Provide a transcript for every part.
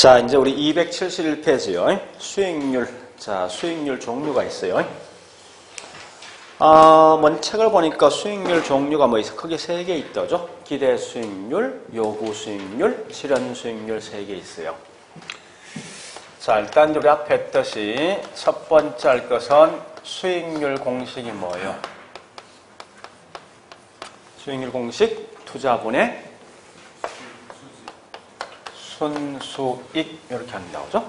자, 이제 우리 271페이지요. 수익률. 자, 수익률 종류가 있어요. 먼저 책을 보니까 수익률 종류가 뭐 있어? 크게 3개 있다죠? 기대 수익률, 요구 수익률, 실현 수익률 3개 있어요. 자, 일단 우리 앞에 했듯이 첫 번째 할 것은 수익률 공식이 뭐예요? 수익률 공식, 투자분의 순수익 이렇게 한다고 하죠.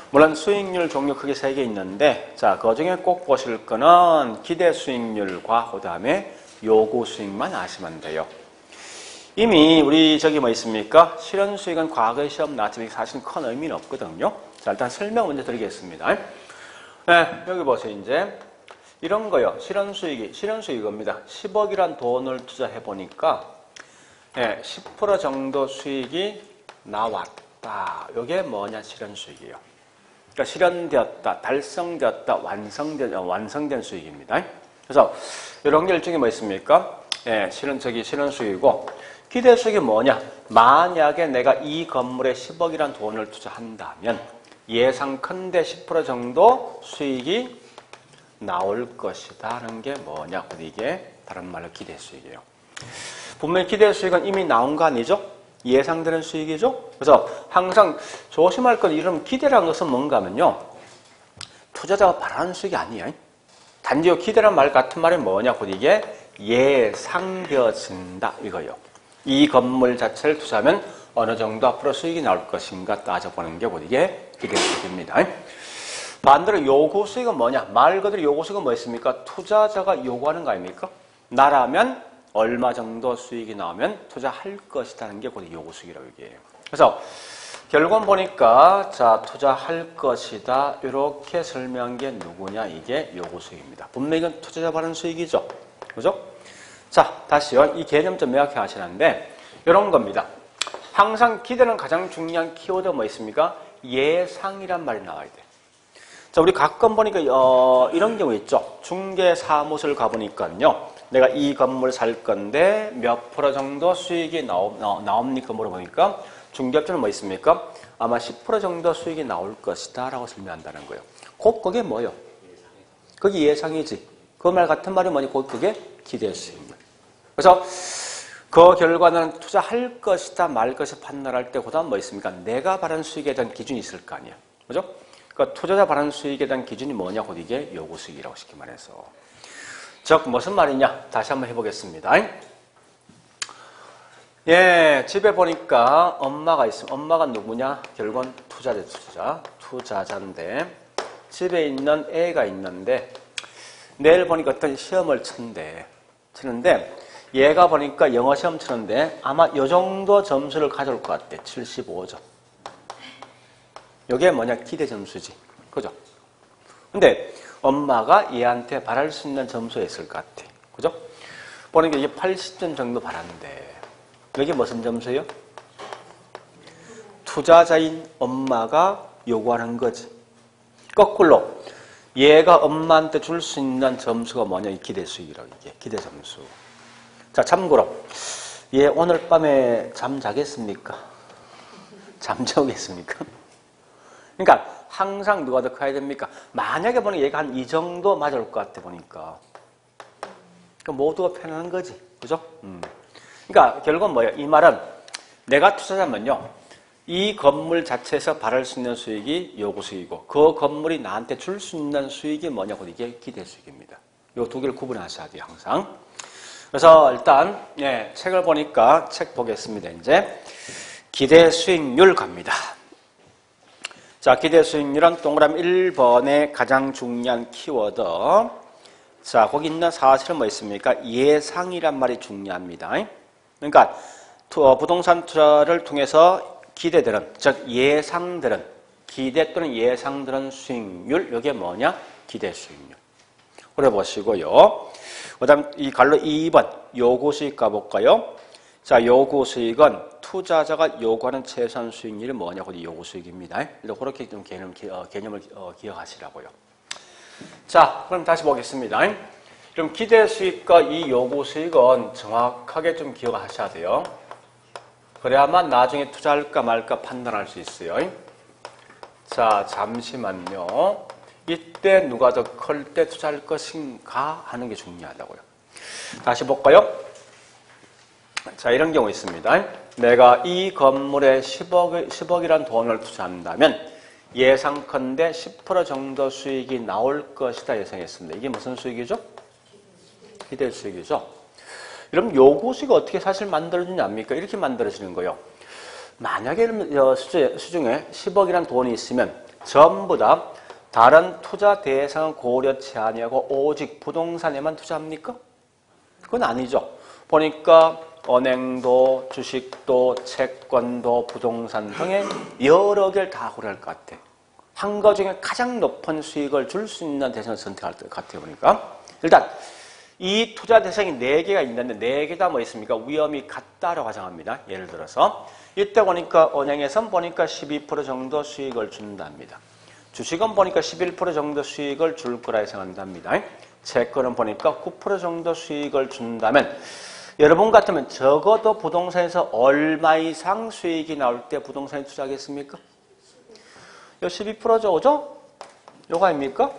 물론 수익률 종류 크게 3개 있는데 자, 그 중에 꼭 보실 거는 기대 수익률과 그 다음에 요구 수익만 아시면 돼요. 이미 우리 저기 뭐 있습니까? 실현 수익은 과거에 시험 나왔지만 사실은 큰 의미는 없거든요. 자, 일단 설명 먼저 드리겠습니다. 네, 여기 보세요. 이제 이런 거요. 실현 수익입니다. 10억이란 돈을 투자해 보니까 네, 10% 정도 수익이 나왔다. 이게 뭐냐? 실현 수익이에요. 그러니까 실현되었다, 달성되었다, 완성된 수익입니다. 그래서 이런 게 일종의 뭐 있습니까? 예, 실현 수익이고 기대 수익이 뭐냐? 만약에 내가 이 건물에 10억이란 돈을 투자한다면 예상컨대 10% 정도 수익이 나올 것이다 하는 게 뭐냐? 이게 다른 말로 기대 수익이에요. 분명히 기대 수익은 이미 나온 거 아니죠? 예상되는 수익이죠? 그래서 항상 조심할 건 이런 기대라는 것은 뭔가 하면요. 투자자가 바라는 수익이 아니에요. 단지 기대란 말 같은 말이 뭐냐? 이게 예상되어진다 이거예요. 이 건물 자체를 투자하면 어느 정도 앞으로 수익이 나올 것인가 따져보는 게 이게 기대 수익입니다. 반대로 요구 수익은 뭐냐? 말 그대로 요구 수익은 뭐였습니까? 투자자가 요구하는 거 아닙니까? 나라면 얼마 정도 수익이 나오면 투자할 것이라는 게 곧 요구 수익이라고 얘기해요. 그래서 결국은 보니까 자, 투자할 것이다 이렇게 설명한 게 누구냐? 이게 요구 수익입니다. 분명히 이건 투자자 받은 수익이죠. 그죠? 자, 다시요. 이 개념 좀 명확히 하시는데 이런 겁니다. 항상 기대는 가장 중요한 키워드가 뭐 있습니까? 예상이란 말이 나와야 돼. 자, 우리 가끔 보니까 이런 경우 있죠. 중개사무소를 가보니까요. 내가 이 건물 살 건데 몇 프로 정도 수익이 나옵니까? 물어보니까 중개업자는 뭐 있습니까? 아마 10% 정도 수익이 나올 것이다 라고 설명한다는 거예요. 그게 뭐예요? 그게 예상이지. 그 말 같은 말이 뭐니? 그게 기대 수익률. 그래서 그 결과는 투자할 것이다 말 것이 판단할 때 그다음 뭐 있습니까? 내가 바라는 수익에 대한 기준이 있을 거 아니에요. 그죠? 그러니까 투자자 바라는 수익에 대한 기준이 뭐냐? 이게 요구 수익이라고 쉽게 말해서. 즉 무슨 말이냐? 다시 한번 해보겠습니다. 예, 집에 보니까 엄마가 있습니다. 엄마가 누구냐? 결국은 투자자인데 집에 있는 애가 있는데 내일 보니까 어떤 시험을 치는데 얘가 보니까 영어 시험 치는데 아마 이 정도 점수를 가져올 것 같아. 75점. 이게 뭐냐? 기대 점수지. 그죠? 근데 엄마가 얘한테 바랄 수 있는 점수가 있을 것 같아. 그죠? 보니까 이게 80점 정도 바랐는데 이게 무슨 점수예요? 투자자인 엄마가 요구하는 거지. 거꾸로 얘가 엄마한테 줄 수 있는 점수가 뭐냐? 이 기대 수익이라고 이게 기대 점수. 자, 참고로 얘 오늘 밤에 잠 자겠습니까? 잠 재우겠습니까? 그러니까 항상 누가 더 커야 됩니까? 만약에 보니까 얘가 한 이 정도 맞을 것 같아 보니까 모두가 편안한 거지. 그죠? 그러니까 결국은 뭐예요? 이 말은 내가 투자자면요. 이 건물 자체에서 바랄 수 있는 수익이 요구 수익이고 그 건물이 나한테 줄 수 있는 수익이 뭐냐고 이게 기대 수익입니다. 이 두 개를 구분하셔야 돼요. 항상. 그래서 일단 예, 책을 보니까 책 보겠습니다. 이제 기대 수익률 갑니다. 자, 기대 수익률은 동그라미 1번의 가장 중요한 키워드. 자, 거기 있는 사실은 뭐 있습니까? 예상이란 말이 중요합니다. 그러니까 부동산 투자를 통해서 기대되는, 즉 예상되는, 기대 또는 예상되는 수익률, 이게 뭐냐? 기대 수익률. 그래 보시고요. 그 다음 이 갈로 2번 요구 수익 가볼까요? 자, 요구 수익은 투자자가 요구하는 최소한 수익률이 뭐냐고 요구 수익입니다. 그렇게 좀 개념을 기억하시라고요. 자, 그럼 다시 보겠습니다. 그럼 기대 수익과 이 요구 수익은 정확하게 좀 기억하셔야 돼요. 그래야만 나중에 투자할까 말까 판단할 수 있어요. 자, 잠시만요. 이때 누가 더 클 때 투자할 것인가 하는 게 중요하다고요. 다시 볼까요? 자, 이런 경우 있습니다. 내가 이 건물에 10억이란 돈을 투자한다면 예상컨대 10% 정도 수익이 나올 것이다 예상했습니다. 이게 무슨 수익이죠? 기대 수익이죠. 그럼 요구 수익이 어떻게 사실 만들어지냐입니까? 이렇게 만들어지는 거예요. 만약에 수중에 10억이란 돈이 있으면 전부 다 다른 투자 대상은 고려치 아니하고 오직 부동산에만 투자합니까? 그건 아니죠. 보니까 은행도 주식도 채권도 부동산 등의 여러 개를 다 고려할 것 같아. 한 거 중에 가장 높은 수익을 줄 수 있는 대상을 선택할 것 같아요. 보니까 일단 이 투자 대상이 4개가 있는데 4개 다 뭐 있습니까? 위험이 같다라고 가정합니다. 예를 들어서 이때 보니까 은행에선 보니까 12% 정도 수익을 준답니다. 주식은 보니까 11% 정도 수익을 줄 거라 예상한답니다. 채권은 보니까 9% 정도 수익을 준다면 여러분 같으면 적어도 부동산에서 얼마 이상 수익이 나올 때 부동산에 투자하겠습니까? 요 12%죠, 그죠? 요거 아닙니까?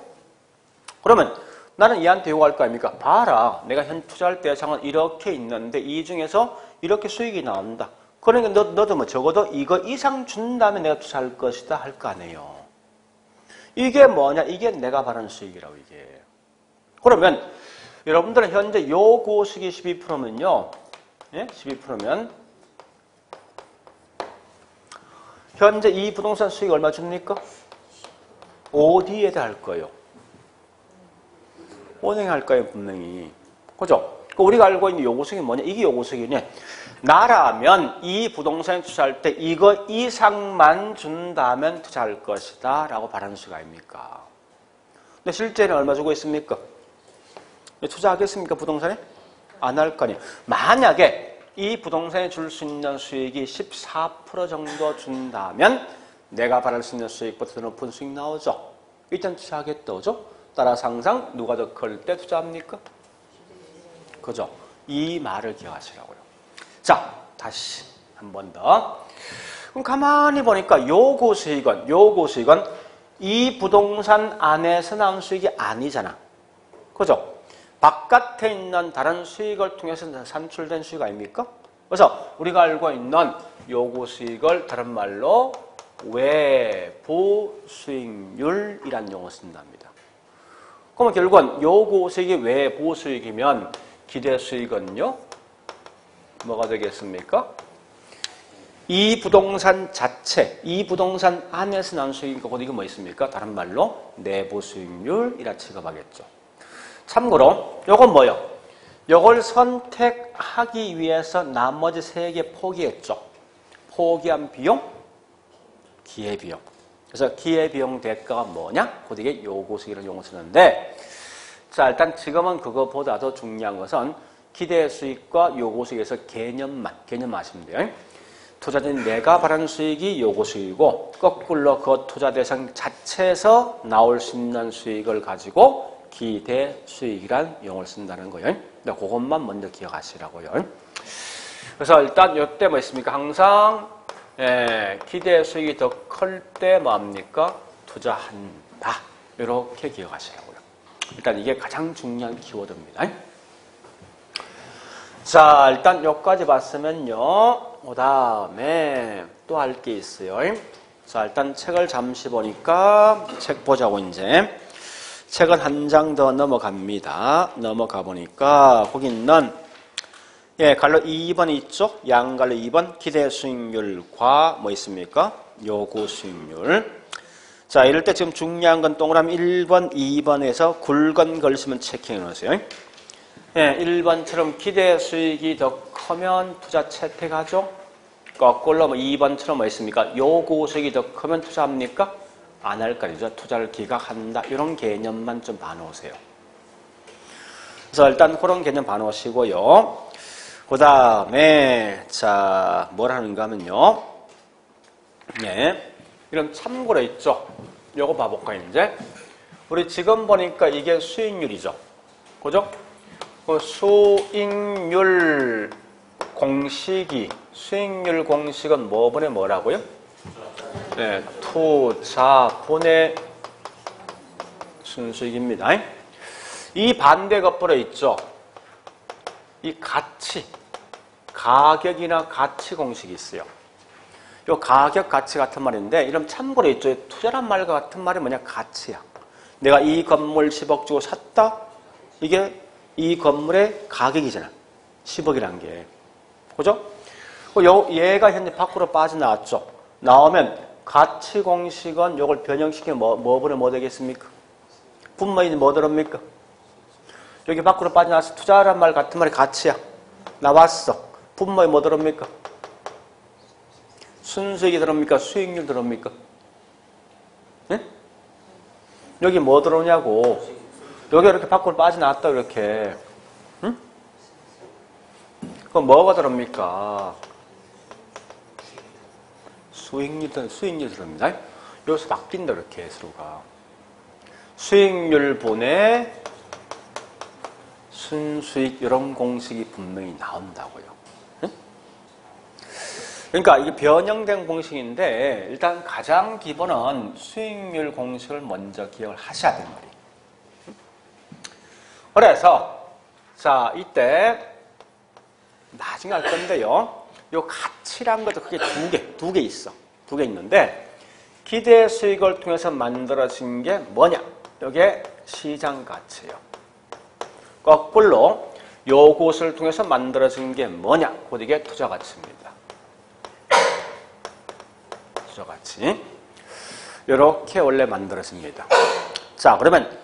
그러면 나는 얘한테 요거 할 거 아닙니까? 봐라, 내가 현 투자할 대상은 이렇게 있는데 이 중에서 이렇게 수익이 나온다. 그러니까 너도 뭐 적어도 이거 이상 준다면 내가 투자할 것이다 할 거 아니에요. 이게 뭐냐? 이게 내가 바라는 수익이라고 이게. 그러면 여러분들은 현재 요 고수익이 12%면요. 예? 12%면 현재 이 부동산 수익 얼마 줍니까? 어디에다 할 거예요? 은행에 할 거예요, 분명히. 그죠? 우리가 알고 있는 요 고수익이 뭐냐? 이게 요 고수익이냐? 나라면 이 부동산에 투자할 때 이거 이상만 준다면 투자할 것이다 라고 바라는 수가 아닙니까? 근데 실제는 얼마 주고 있습니까? 투자하겠습니까? 부동산에? 안 할 거 아니에요. 만약에 이 부동산에 줄 수 있는 수익이 14% 정도 준다면 내가 바랄 수 있는 수익보다 더 높은 수익 나오죠? 일단 투자하겠다, 그죠? 따라서 항상 누가 더 클 때 투자합니까? 그죠? 이 말을 기억하시라고요. 자, 다시 한 번 더. 그럼 가만히 보니까 요거 수익은 이 부동산 안에서 나온 수익이 아니잖아. 그죠? 바깥에 있는 다른 수익을 통해서 산출된 수익 아닙니까? 그래서 우리가 알고 있는 요거 수익을 다른 말로 외부 수익률이란 용어를 쓴답니다. 그러면 결국은 요거 수익이 외부 수익이면 기대 수익은요? 뭐가 되겠습니까? 이 부동산 자체, 이 부동산 안에서 난 수익이니까 곧 이게 뭐 있습니까? 다른 말로 내부 수익률이라 취급하겠죠. 참고로 요건 뭐예요? 요걸 선택하기 위해서 나머지 3개 포기했죠. 포기한 비용, 기회비용. 그래서 기회비용 대가가 뭐냐? 곧 이게 요고수익이라는 용어 쓰는데, 자, 일단 지금은 그거보다도 중요한 것은 기대 수익과 요구 수익에서 개념 아시면 돼요. 투자자인 내가 바라는 수익이 요구 수익이고 거꾸로 그 투자 대상 자체에서 나올 수 있는 수익을 가지고 기대 수익이란 용어를 쓴다는 거예요. 근데 그것만 먼저 기억하시라고요. 그래서 일단 이때 뭐 있습니까? 항상 기대 수익이 더 클 때 뭐합니까? 투자한다. 이렇게 기억하시라고요. 일단 이게 가장 중요한 키워드입니다. 자, 일단 여기까지 봤으면요. 그 다음에 또 할 게 있어요. 자, 일단 책을 잠시 보니까 책 보자고 이제. 책은 한 장 더 넘어갑니다. 넘어가 보니까 거기 있는 갈로 2번 있죠? 양갈로 2번 기대 수익률과 뭐 있습니까? 요구 수익률. 자, 이럴 때 지금 중요한 건 동그라미 1번, 2번에서 굵은 걸 쓰면 체킹해 놓으세요. 1번처럼 기대 수익이 더 크면 투자 채택하죠. 거꾸로 뭐 2번처럼 뭐 있습니까? 요구 수익이 더 크면 투자합니까? 안 할 거죠. 투자를 기각한다. 이런 개념만 좀 봐놓으세요. 그래서 일단 그런 개념 봐놓으시고요. 그 다음에 자, 뭘 하는가 하면요. 이런 참고로 있죠. 요거 봐볼까요, 이제? 우리 지금 보니까 이게 수익률이죠. 그죠? 그 수익률 공식이 수익률 공식은 뭐분의 뭐라고요? 네, 투자분의 순수익입니다. 이 반대 겉벌에 있죠. 이 가치, 가격이나 가치 공식이 있어요. 요 가격, 가치 같은 말인데 이런 참고로 있죠. 투자란 말과 같은 말이 뭐냐? 가치야. 내가 이 건물 10억 주고 샀다? 이게 이 건물의 가격이잖아. 10억이란 게. 그죠? 얘가 현재 밖으로 빠져나왔죠. 나오면 가치 공식은 요걸 변형시키면 뭐분의 뭐 되겠습니까? 분모인 뭐 들어옵니까? 여기 밖으로 빠져나와서 투자란 말 같은 말이 가치야. 나왔어. 분모에 뭐 들어옵니까? 순수익이 들어옵니까? 수익률 들어옵니까? 네? 여기 뭐 들어오냐고. 여기 이렇게 밖으로 빠져나왔다, 이렇게. 응? 그럼 뭐가 들어옵니까? 수익률 들어옵니다. 여기서 바뀐다, 이렇게 서로가. 수익률 분의 순수익, 이런 공식이 분명히 나온다고요. 응? 그러니까 이게 변형된 공식인데 일단 가장 기본은 수익률 공식을 먼저 기억을 하셔야 되는 말이에요. 그래서 자 이때 나중에 할 건데요. 요 가치란 것도 크게 두 개 있어. 두 개 있는데 기대 수익을 통해서 만들어진 게 뭐냐? 이게 시장 가치예요. 거꾸로 요것을 통해서 만들어진 게 뭐냐? 곧 이게 투자 가치입니다. 투자 가치. 이렇게 원래 만들어집니다. 자, 그러면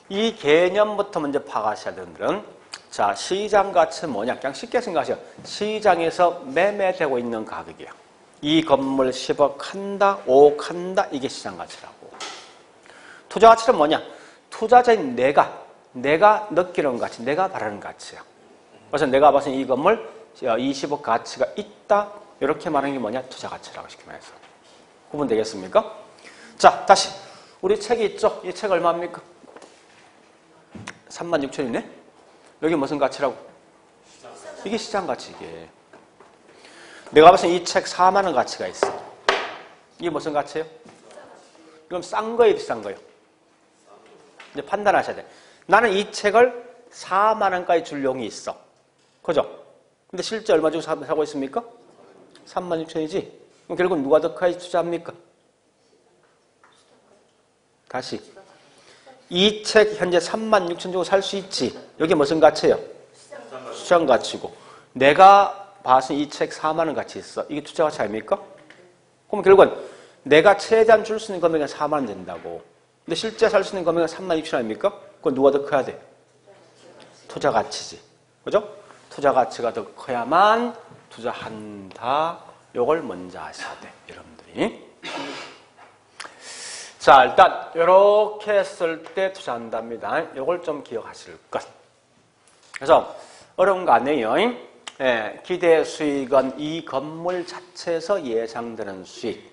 이 개념부터 먼저 파악하셔야 되는 분들은 자, 시장 가치는 뭐냐? 그냥 쉽게 생각하세요. 시장에서 매매되고 있는 가격이야. 이 건물 10억 한다, 5억 한다, 이게 시장 가치라고. 투자 가치는 뭐냐? 투자자인 내가 느끼는 가치, 내가 바라는 가치야. 그래서 내가 봐서 이 건물 20억 가치가 있다, 이렇게 말하는 게 뭐냐? 투자 가치라고 쉽게 말해서. 구분 되겠습니까? 자, 다시 우리 책이 있죠? 이 책 얼마입니까? 36,000이네? 여기 무슨 가치라고? 이게 시장 가치, 이게. 내가 봤을 때 이 책 4만 원 가치가 있어. 이게 무슨 가치예요? 이건 싼 거예요, 비싼 거예요? 이제 판단하셔야 돼. 나는 이 책을 4만 원까지 줄 용이 있어. 그죠? 근데 실제 얼마 주고 사고 있습니까? 36,000이지? 그럼 결국 누가 더 커야 투자합니까? 다시. 이 책 현재 36,000 주고 살 수 있지. 여기 무슨 가치예요? 시장 가치고. 내가 봐서 이 책 4만 원 가치 있어. 이게 투자 가치 아닙니까? 그럼 결국은 내가 최대한 줄 수 있는 금액은 4만 원 된다고. 근데 실제 살 수 있는 금액은 36,000 아닙니까? 그건 누가 더 커야 돼? 투자 가치지. 그죠? 투자 가치가 더 커야만 투자한다. 요걸 먼저 아셔야 돼. 여러분들이. 자, 일단 이렇게 했을 때 투자한답니다. 요걸 좀 기억하실 것. 그래서 어려운 거 아니에요. 기대 수익은 이 건물 자체에서 예상되는 수익.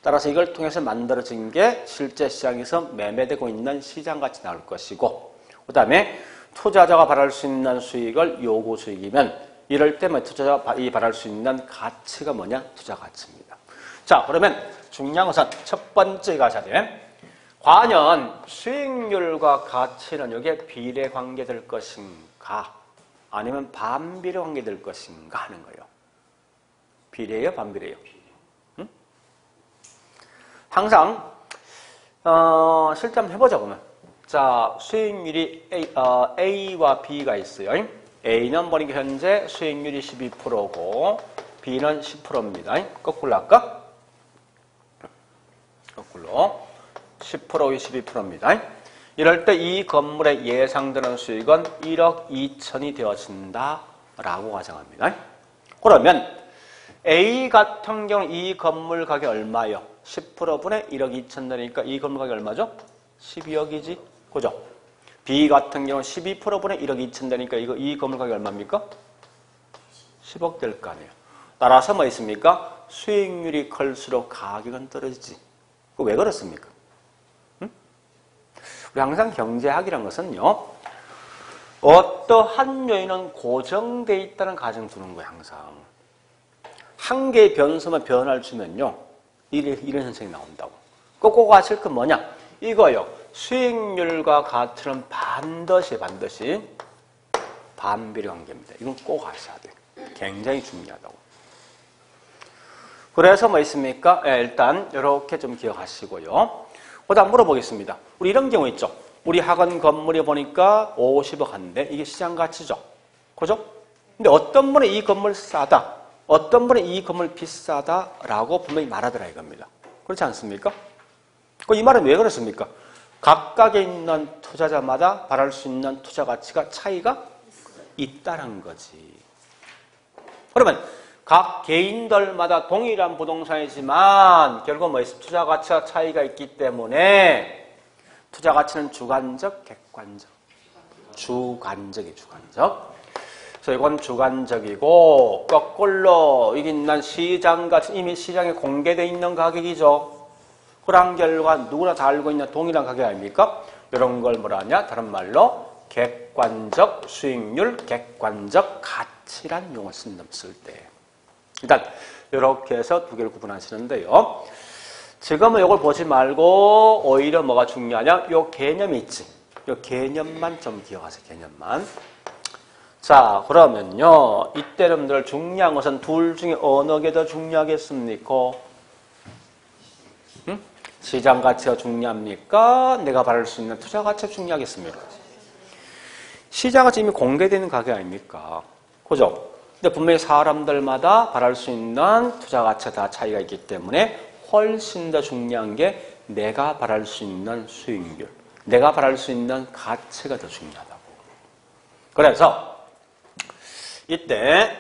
따라서 이걸 통해서 만들어진 게 실제 시장에서 매매되고 있는 시장 가치 나올 것이고, 그 다음에 투자자가 바랄 수 있는 수익을 요구 수익이면 이럴 때만 투자자가 바랄 수 있는 가치가 뭐냐? 투자 가치입니다. 자, 그러면 중요한 것은 첫 번째 가셔야 돼. 과연 수익률과 가치는 여기에 비례 관계될 것인가? 아니면 반비례 관계될 것인가 하는 거예요. 비례예요? 반비례예요? 응? 항상 실제 한번 해보자 보면 자 수익률이 A와 B가 있어요. A는 보니까 현재 수익률이 12%고 B는 10%입니다. 거꾸로 할까? 거꾸로 10% 12%입니다. 이럴 때 이 건물의 예상되는 수익은 1억 2천이 되어진다라고 가정합니다. 그러면 A 같은 경우 이 건물 가격 얼마요? 10%분의 1억 2천 되니까 이 건물 가격 얼마죠? 12억이지. 그죠? B 같은 경우 12%분의 1억 2천 되니까 이 건물 가격 얼마입니까? 10억 될 거 아니에요. 따라서 뭐 있습니까? 수익률이 클수록 가격은 떨어지지. 왜 그렇습니까? 우리 항상 경제학이라는 것은요, 어떠한 요인은 고정되어 있다는 가정 두는 거예요, 항상. 한 개의 변수만 변화를 주면요. 이런 현상이 나온다고. 꼭 아실 건 뭐냐? 이거요. 수익률과 가치는 반드시 반비례 관계입니다. 이건 꼭 아셔야 돼요. 굉장히 중요하다고. 그래서 뭐 있습니까? 일단 이렇게 좀 기억하시고요. 그 다음 물어보겠습니다. 우리 이런 경우 있죠. 우리 학원 건물이 보니까 50억 한데 이게 시장 가치죠. 그죠? 근데 어떤 분은 이 건물 싸다. 어떤 분은 이 건물 비싸다라고 분명히 말하더라 이겁니다. 그렇지 않습니까? 이 말은 왜 그렇습니까? 각각에 있는 투자자마다 바랄 수 있는 투자 가치가 차이가 있다는 거지. 그러면 각 개인들마다 동일한 부동산이지만 결국 뭐 있습니까? 투자 가치가 차이가 있기 때문에 투자 가치는 주관적, 객관적? 주관적. 그래서 이건 주관적이고 거꾸로 이게 난 시장 가치 이미 시장에 공개되어 있는 가격이죠. 그런 결과 누구나 다 알고 있는 동일한 가격 아닙니까? 이런 걸 뭐라 하냐? 다른 말로 객관적 수익률, 객관적 가치란 용어를 쓸 때. 일단 이렇게 해서 두 개를 구분하시는데요. 지금은 이걸 보지 말고 오히려 뭐가 중요하냐? 요 개념이 있지. 요 개념만 좀 기억하세요. 개념만. 자, 그러면요. 이때 여러분들 중요한 것은 둘 중에 어느 게 더 중요하겠습니까? 응? 시장 가치가 중요합니까? 내가 바랄 수 있는 투자 가치가 중요하겠습니까? 시장 가치 이미 공개되는 가격 아닙니까? 그죠? 근데 분명히 사람들마다 바랄 수 있는 투자 가치가 다 차이가 있기 때문에 훨씬 더 중요한 게 내가 바랄 수 있는 수익률, 내가 바랄 수 있는 가치가 더 중요하다고. 그래서 이때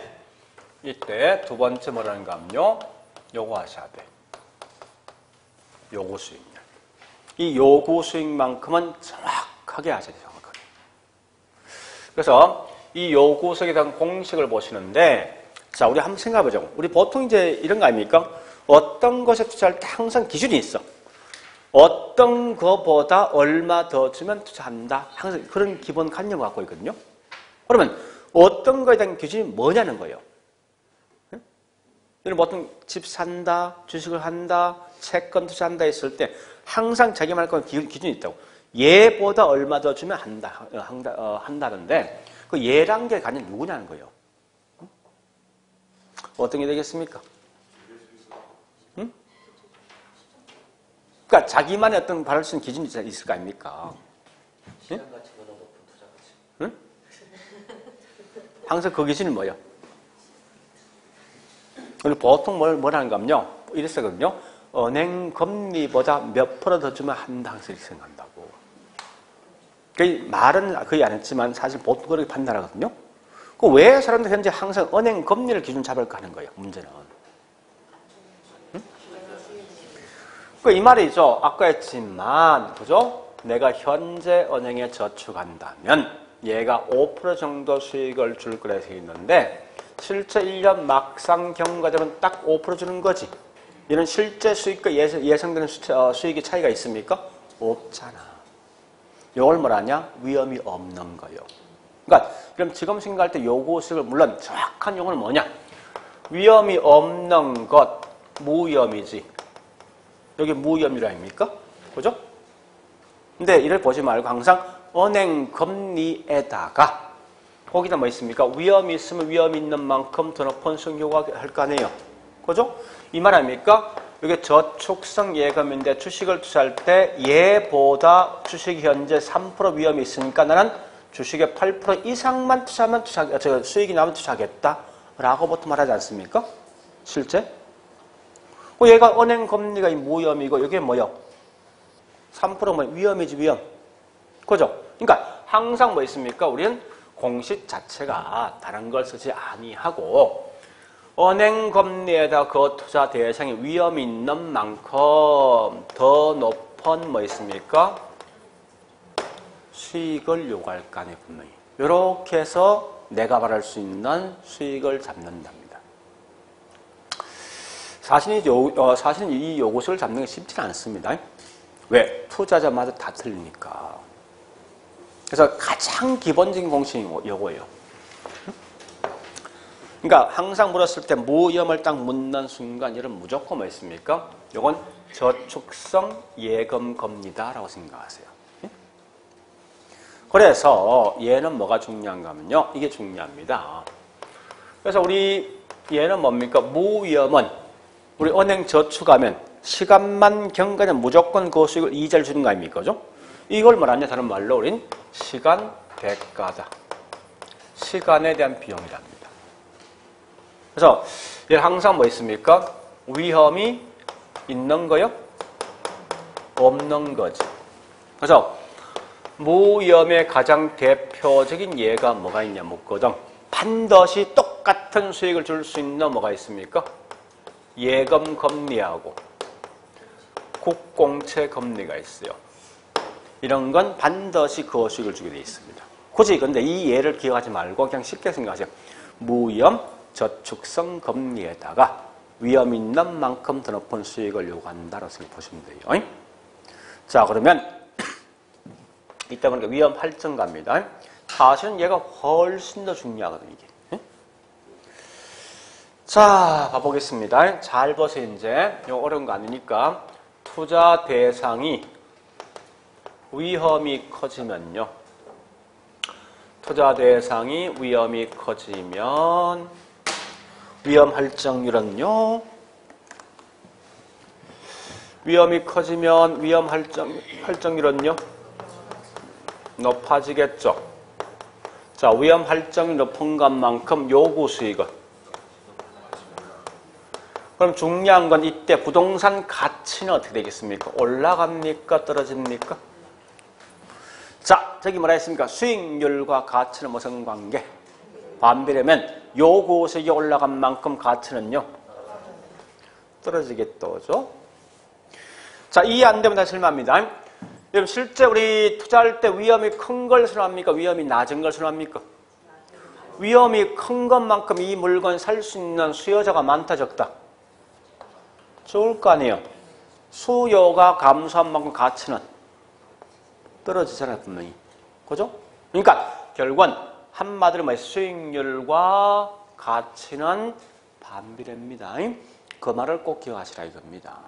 두 번째 뭐라는가 하면요. 요거 하셔야 돼. 요구 수익률. 이 요구 수익만큼은 정확하게 하셔야 돼요. 정확하게. 그래서 이 요구 수익에 대한 공식을 보시는데, 자, 우리 한번 생각해보죠. 우리 보통 이제 이런 거 아닙니까? 어떤 것에 투자할 때 항상 기준이 있어. 어떤 거보다 얼마 더 주면 투자한다. 항상 그런 기본 관념을 갖고 있거든요. 그러면 어떤 거에 대한 기준이 뭐냐는 거예요. 여러분 보통 집 산다, 주식을 한다, 채권 투자한다 했을 때 항상 자기 말 건 기준이 있다고. 얘보다 얼마 더 주면 한다는데 그 얘란 게 과연 누구냐는 거예요. 어떤 게 되겠습니까? 응? 그러니까 자기만의 어떤 바랄 수 있는 기준이 있을 거 아닙니까? 응? 응? 항상 그 기준이 뭐예요? 보통 뭐라는가 하면요. 이랬었거든요. 은행 금리보다 몇 프로 더 주면 한다. 항상 이렇게 생각한다고. 그 말은 거의 안 했지만 사실 보통 그렇게 판단하거든요. 그 왜 사람들이 현재 항상 은행 금리를 기준 잡을까 하는 거예요. 문제는. 응? 이 말이죠. 아까 했지만, 그죠? 내가 현재 은행에 저축한다면 얘가 5% 정도 수익을 줄 거라 되어 있는데 실제 1년 막상 경과되면 딱 5% 주는 거지. 이런 실제 수익과 예상되는 수익의 차이가 있습니까? 없잖아. 이걸 뭐라냐? 위험이 없는 거예요. 그러니까 그럼 지금 생각할 때 요구 수익을 물론 정확한 용어는 뭐냐? 위험이 없는 것, 무위험이지. 여기 무위험이라 아닙니까? 그죠? 근데 이를 보지 말고 항상 은행 금리에다가 거기다 뭐 있습니까? 위험이 있으면 위험이 있는 만큼 더 높은 수익 요구할 거 아니에요. 그죠? 이 말 아닙니까? 이게 저축성 예금인데 주식을 투자할 때 얘보다 주식이 현재 3% 위험이 있으니까 나는 주식의 8% 이상만 투자하면 수익이 나면 투자하겠다. 라고 보통 말하지 않습니까? 실제? 얘가 은행 금리가 무위험이고 이게 뭐요? 3%면 위험이지 위험. 그죠? 그러니까 항상 뭐 있습니까? 우리는 공식 자체가 다른 걸 쓰지 아니하고 은행 금리에다 그 투자 대상이 위험이 있는 만큼 더 높은 뭐 있습니까? 수익을 요구할 거 아니에요, 분명히. 이렇게 해서 내가 말할 수 있는 수익을 잡는답니다. 사실은 이 요구수를 잡는 게 쉽지는 않습니다. 왜? 투자자마다 다 틀리니까. 그래서 가장 기본적인 공식이 요거예요. 그러니까 항상 물었을 때 무위험을 딱 묻는 순간 이런 무조건 뭐 있습니까? 이건 저축성 예금 겁니다라고 생각하세요. 그래서 얘는 뭐가 중요한가 하면요. 이게 중요합니다. 그래서 우리 얘는 뭡니까? 무위험은 우리 은행 저축하면 시간만 경과하면 무조건 그 수익을 이자를 주는 거 아닙니까? 그죠? 이걸 뭐라냐? 다른 말로 우린 시간 대가다. 시간에 대한 비용이랍니다. 그래서 얘는 항상 뭐 있습니까? 위험이 있는 거요? 없는 거지. 그래서 무위험의 가장 대표적인 예가 뭐가 있냐 묻거든. 반드시 똑같은 수익을 줄 수 있는 뭐가 있습니까? 예금 금리하고 국공채 금리가 있어요. 이런 건 반드시 그 수익을 주게 되어 있습니다. 굳이 근데 이 예를 기억하지 말고 그냥 쉽게 생각하세요. 무위험 저축성 금리에다가 위험 있는 만큼 더 높은 수익을 요구한다라고 생각해 보시면 돼요. 자, 그러면 이따 보니까 위험 할증가입니다. 사실은 얘가 훨씬 더 중요하거든요, 이게. 자, 가보겠습니다. 잘 보세요, 이제. 이거 어려운 거 아니니까. 투자 대상이 위험이 커지면요. 투자 대상이 위험이 커지면 위험 할증률은요. 위험이 커지면 위험 할증률은요. 높아지겠죠. 자, 위험 할증이 높은 것만큼 요구 수익은. 그럼 중요한 건 이때 부동산 가치는 어떻게 되겠습니까? 올라갑니까? 떨어집니까? 자, 저기 뭐라 했습니까? 수익률과 가치는 무슨 관계? 반비례면 요구 수익이 올라간 만큼 가치는요? 떨어지겠죠. 자, 이해 안 되면 다시 설명합니다. 여러분, 실제 우리 투자할 때 위험이 큰 걸 선호합니까? 위험이 낮은 걸 선호합니까? 위험이 큰 것만큼 이 물건 살 수 있는 수요자가 많다, 적다? 좋을 거 아니에요. 수요가 감소한 만큼 가치는 떨어지잖아요, 분명히. 그죠? 그러니까 결국은 한마디로 말해 수익률과 가치는 반비례입니다. 그 말을 꼭 기억하시라 이겁니다.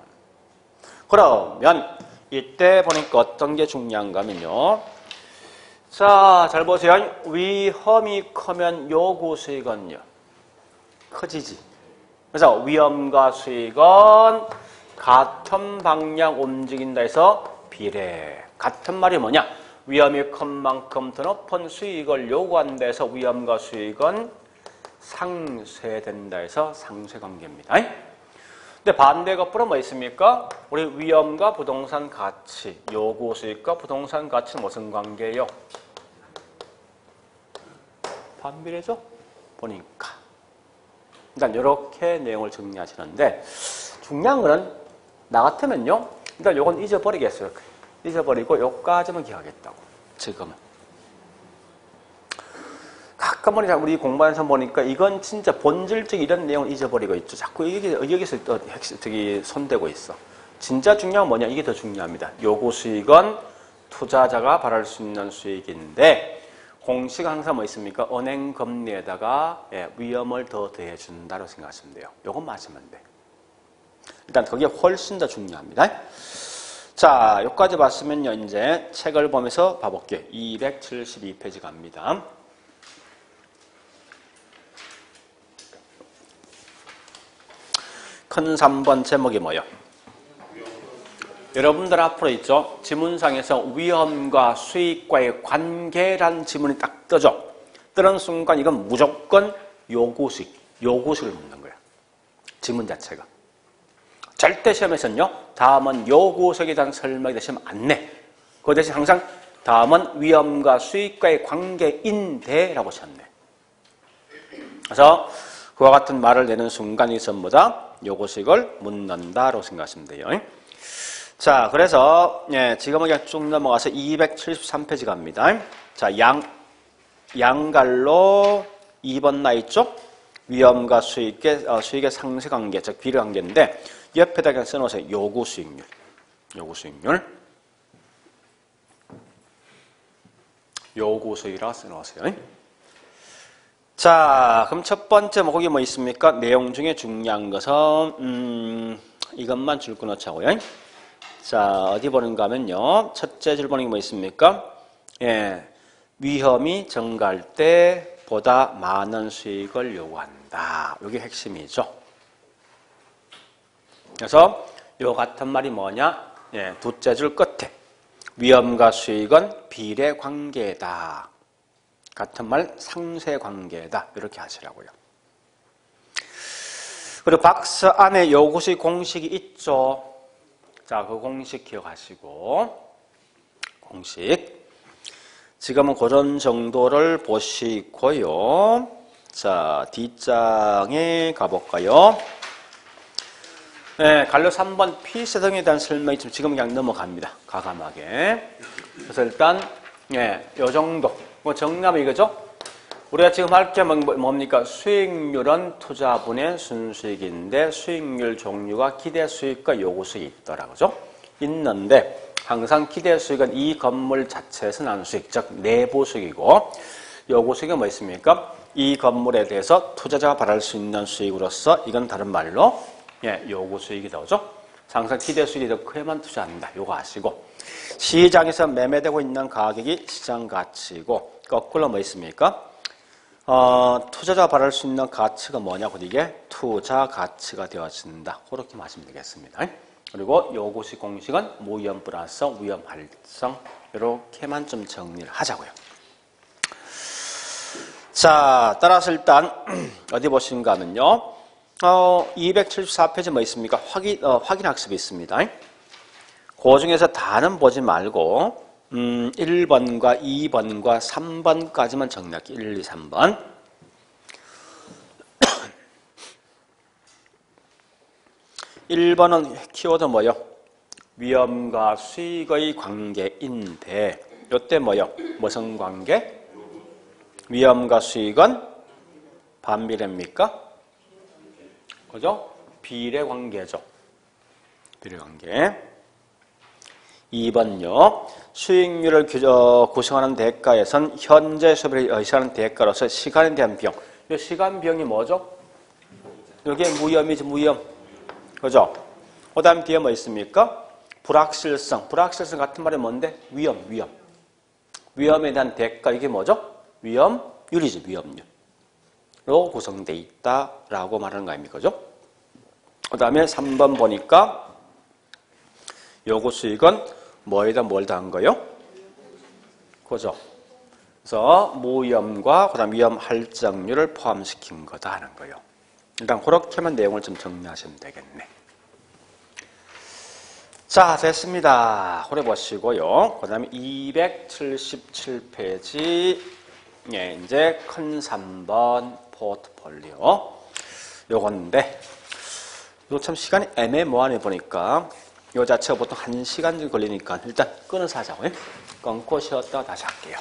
그러면 이때 보니까 어떤 게 중요한가 하면요. 자, 잘 보세요. 위험이 크면 요구 수익은요. 커지지. 그래서 위험과 수익은 같은 방향 움직인다 해서 비례. 같은 말이 뭐냐? 위험이 큰 만큼 더 높은 수익을 요구한다 해서 위험과 수익은 상쇄된다 해서 상쇄관계입니다. 근데 반대가 뿌려 뭐 있습니까? 우리 위험과 부동산 가치, 요구 수익과 부동산 가치는 무슨 관계예요? 반비례죠? 보니까. 일단 이렇게 내용을 정리하시는데 중요한 거는 나 같으면요. 일단 요건 잊어버리겠어요. 잊어버리고 요까지만 기억하겠다고. 지금은. 가끔은 우리 공부하면서 보니까 이건 진짜 본질적 이런 내용을 잊어버리고 있죠. 자꾸 여기서 또 저기 손대고 있어. 진짜 중요한 건 뭐냐? 이게 더 중요합니다. 요구 수익은 투자자가 바랄 수 있는 수익인데 공식은 항상 뭐 있습니까? 은행 금리에다가 위험을 더 더해준다고 생각하시면 돼요. 요건 맞으면 돼. 일단 그게 훨씬 더 중요합니다. 자, 여기까지 봤으면요. 이제 책을 보면서 봐볼게요. 272페이지 갑니다. 큰 3번 제목이 뭐예요? 여러분들 앞으로 있죠? 지문상에서 위험과 수익과의 관계란 지문이 딱 뜨죠? 뜨는 순간 이건 무조건 요구수익을 묻는 거예요. 지문 자체가. 절대 시험에서는요. 다음은 요구수익에 대한 설명이 되시면 안 내. 그 대신 항상 다음은 위험과 수익과의 관계인데 라고 하셨네. 그래서 그와 같은 말을 내는 순간 이 전부 다 요구수익을 묻는다라고 생각하시면 돼요. 자, 그래서 지금은 그냥 쭉 넘어가서 273페이지 갑니다. 자, 양갈로 2번 나 있죠? 위험과 수익의 상쇄관계, 즉 비례관계인데 옆에다 그냥 써놓으세요. 요구수익률. 요구수익이라고 써놓으세요. 자, 그럼 첫 번째 목록이 뭐 있습니까? 내용 중에 중요한 것은 이것만 줄 끊어차고요. 자, 어디 보는가 하면요. 첫째 줄 보는 게 뭐 있습니까? 예, 위험이 증가할 때 보다 많은 수익을 요구한다. 이게 핵심이죠. 그래서 요 같은 말이 뭐냐? 예, 두째 줄 끝에 위험과 수익은 비례 관계다. 같은 말 상쇄 관계다. 이렇게 하시라고요. 그리고 박스 안에 요것이 공식이 있죠. 자, 그 공식 기억하시고 공식 지금은 그런 정도를 보시고요. 자, D장에 가볼까요? 네, 갈로 3번 필세 등에 대한 설명이 지금 그냥 넘어갑니다. 과감하게. 그래서 일단 요 정도 뭐 정리하면 이거죠. 우리가 지금 할 게 뭡니까? 수익률은 투자분의 순수익인데 수익률 종류가 기대 수익과 요구 수익이 있더라고요. 그죠? 있는데 항상 기대 수익은 이 건물 자체에서 나는 수익, 즉 내부 수익이고 요구 수익은 뭐 있습니까? 이 건물에 대해서 투자자가 바랄 수 있는 수익으로서 이건 다른 말로 요구 수익이 되죠. 항상 기대 수익이 더 크야만 투자한다. 요거 아시고 시장에서 매매되고 있는 가격이 시장 가치고 거꾸로 뭐 있습니까? 투자자가 바랄 수 있는 가치가 뭐냐고 이게 투자 가치가 되어진다. 그렇게 말하시면 되겠습니다. 그리고 요것이 공식은 무위험 플러스 위험 활성 이렇게만 좀 정리를 하자고요. 자, 따라서 일단 어디 보시는가 하면요. 274페이지 뭐 있습니까? 확인 학습이 있습니다. 그 중에서 다는 보지 말고 1번과 2번과 3번까지만 정리할게요. 1, 2, 3번. 1번은 키워드 뭐요? 위험과 수익의 관계인데 이때 뭐요? 무슨 관계? 위험과 수익은 반비례입니까? 그죠? 비례 관계죠. 비례 관계. 2번요. 수익률을 구성하는 대가에선 현재 소비를 의시하는 대가로서 시간에 대한 비용. 이 시간 비용이 뭐죠? 이게 무위험이지, 무위험. 그죠? 그 다음 뒤에 뭐 있습니까? 불확실성. 불확실성 같은 말이 뭔데? 위험, 위험. 위험에 대한 대가, 이게 뭐죠? 위험률이지, 위험률. 로 구성되어 있다라고 말하는 거 아닙니까? 그죠? 그 다음에 3번 보니까 요구 수익은 뭐에다 뭘 더한 거요? 그죠? 그래서 무위험과 그다음 위험 할증률을 포함시킨 거다 하는 거예요. 일단 그렇게만 내용을 좀 정리하시면 되겠네. 자, 됐습니다. 그래 보시고요. 그다음에 277페이지 이제 큰 3번 포트폴리오 요건데 이거 참 시간이 애매모호하네 보니까 요 자체가 보통 1시간 정도 걸리니까 일단 끊어서 하자고요. 끊고 쉬었다가 다시 할게요.